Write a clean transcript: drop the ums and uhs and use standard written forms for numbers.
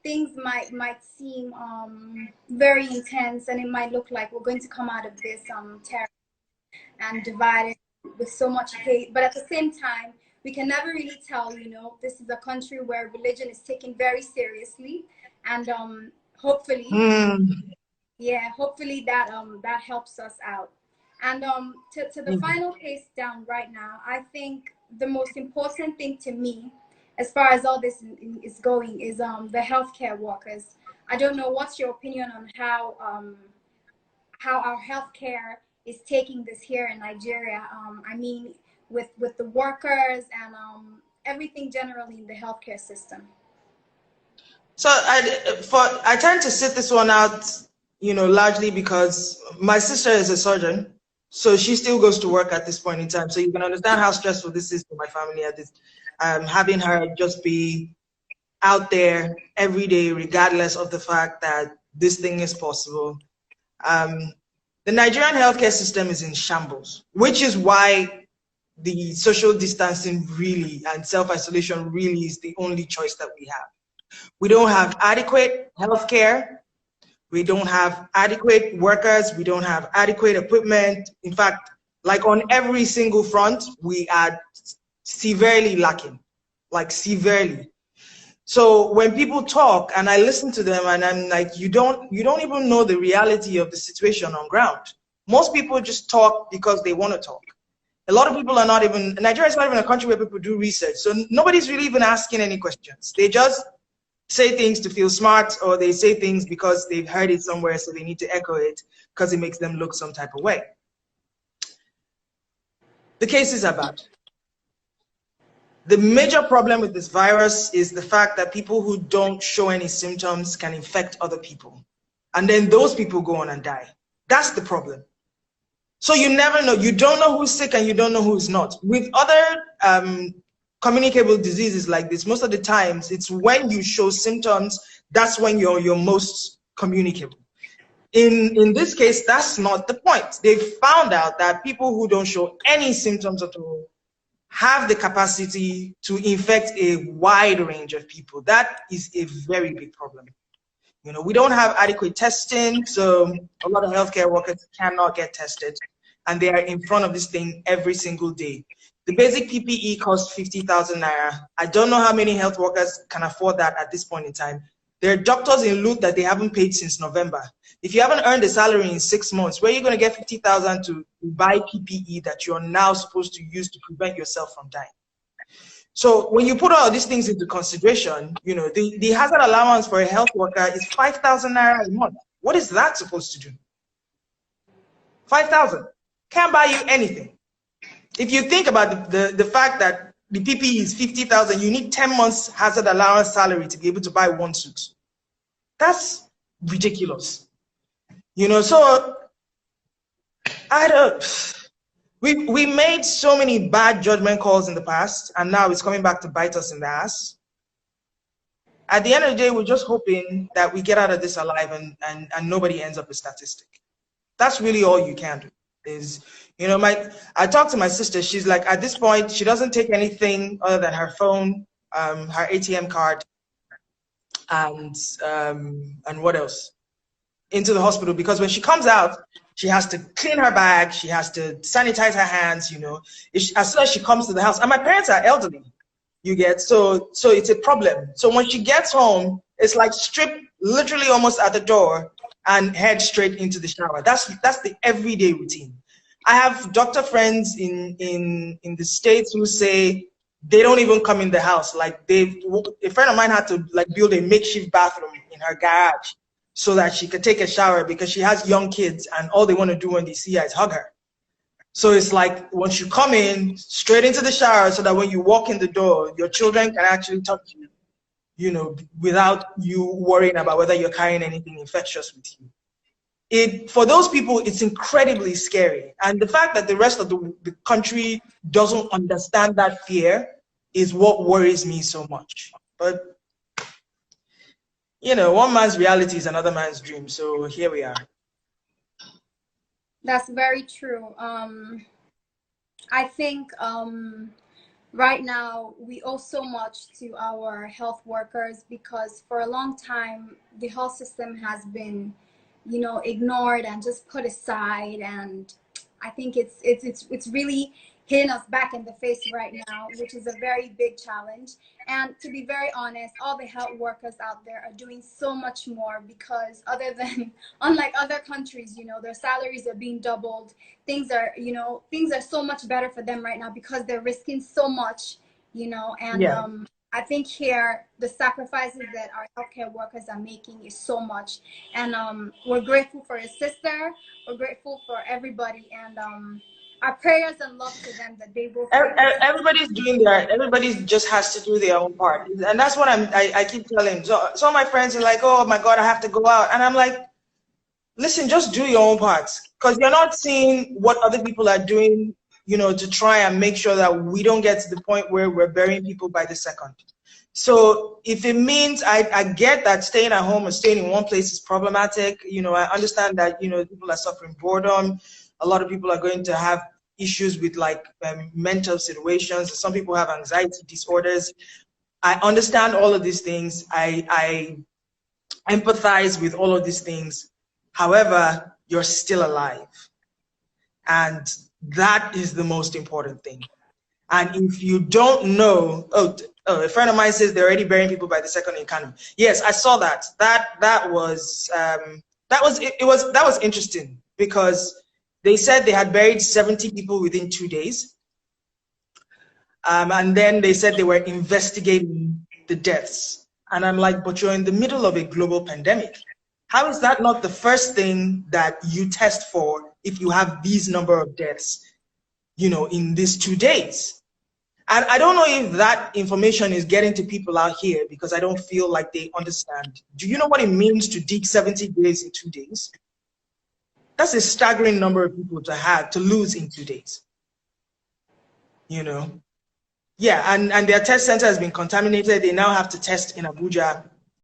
things might seem very intense, and it might look like we're going to come out of this terror and divided with so much hate. But at the same time, we can never really tell. This is a country where religion is taken very seriously, and hopefully, yeah, hopefully that helps us out. And to the final case down right now, I think the most important thing to me, as far as all this is going, is the healthcare workers. I don't know what's your opinion on how our healthcare is taking this here in Nigeria. I mean, with the workers and everything generally in the healthcare system. So I tend to sit this one out, largely because my sister is a surgeon, so she still goes to work at this point in time. So you can understand how stressful this is for my family at this, having her just be out there every day, regardless of the fact that this thing is possible. The Nigerian healthcare system is in shambles, which is why the social distancing really and self-isolation really is the only choice that we have. We don't have adequate healthcare. We don't have adequate workers. We don't have adequate equipment. In fact, like on every single front, we are severely lacking, like severely. So when people talk and I listen to them and I'm like, you don't even know the reality of the situation on ground. Most people just talk because they want to talk. A lot of people are not even, Nigeria is not even a country where people do research. So nobody's really even asking any questions. They just say things to feel smart, or they say things because they've heard it somewhere, so they need to echo it because it makes them look some type of way. The cases are bad. The major problem with this virus is the fact that people who don't show any symptoms can infect other people. And then those people go on and die. That's the problem. So you never know. You don't know who's sick and you don't know who's not. With other communicable diseases like this, most of the times it's when you show symptoms, that's when you're most communicable. In this case, that's not the point. They found out that people who don't show any symptoms at all have the capacity to infect a wide range of people. That is a very big problem. We don't have adequate testing, so a lot of healthcare workers cannot get tested, and they are in front of this thing every single day. The basic PPE costs 50,000 naira. I don't know how many health workers can afford that at this point in time. There are doctors in loot that they haven't paid since November. If you haven't earned a salary in 6 months, where are you going to get 50,000 to buy PPE that you're now supposed to use to prevent yourself from dying? So when you put all these things into consideration, the hazard allowance for a health worker is 5,000 naira a month. What is that supposed to do? 5,000 can't buy you anything. If you think about the fact that the PPE is 50,000, you need 10 months hazard allowance salary to be able to buy one suit. That's ridiculous. So I don't. We made so many bad judgment calls in the past, and now it's coming back to bite us in the ass. At the end of the day, we're just hoping that we get out of this alive and nobody ends up a statistic. That's really all you can do. Is, I talked to my sister. She's like, at this point, she doesn't take anything other than her phone, her ATM card, and what else, into the hospital, because when she comes out, she has to clean her bag, she has to sanitize her hands, as soon as she comes to the house. And my parents are elderly, you get, so it's a problem. So when she gets home, it's like strip literally almost at the door and head straight into the shower. That's the everyday routine. I have doctor friends in the States who say they don't even come in the house. Like a friend of mine had to build a makeshift bathroom in her garage so that she could take a shower, because she has young kids and all they want to do when they see her is hug her. So it's like, once you come in, straight into the shower, so that when you walk in the door, your children can actually touch you, without you worrying about whether you're carrying anything infectious with you. For those people, it's incredibly scary. And the fact that the rest of the country doesn't understand that fear is what worries me so much. But one man's reality is another man's dream. So here we are. That's very true. I think right now we owe so much to our health workers, because for a long time the health system has been, ignored and just put aside. And I think it's really hitting us back in the face right now, which is a very big challenge. And to be very honest, all the health workers out there are doing so much more, because other than unlike other countries, their salaries are being doubled. Things are so much better for them right now, because they're risking so much. And Yeah. I think here the sacrifices that our healthcare workers are making is so much. And we're grateful for his sister. We're grateful for everybody. And our prayers and love to them, that they will figure it out. Everybody's doing their, everybody just has to do their own part, and that's what I keep telling. So some of my friends are like, oh my god, I have to go out, and I'm like, listen, just do your own parts, because you're not seeing what other people are doing, to try and make sure that we don't get to the point where we're burying people by the second. So if it means, I get that staying at home or staying in one place is problematic. I understand that, people are suffering boredom. A lot of people are going to have issues with like mental situations. Some people have anxiety disorders. I understand all of these things. I empathize with all of these things. However, you're still alive. And that is the most important thing. And if you don't know, a friend of mine says they're already burying people by the second in Kano. Yes, I saw that. That was interesting, because they said they had buried 70 people within 2 days. And then they said they were investigating the deaths. And I'm like, but you're in the middle of a global pandemic. How is that not the first thing that you test for if you have these number of deaths, in these 2 days? And I don't know if that information is getting to people out here, because I don't feel like they understand. Do you know what it means to dig 70 days in 2 days? That's a staggering number of people to lose in 2 days. Yeah, and their test center has been contaminated. They now have to test in Abuja.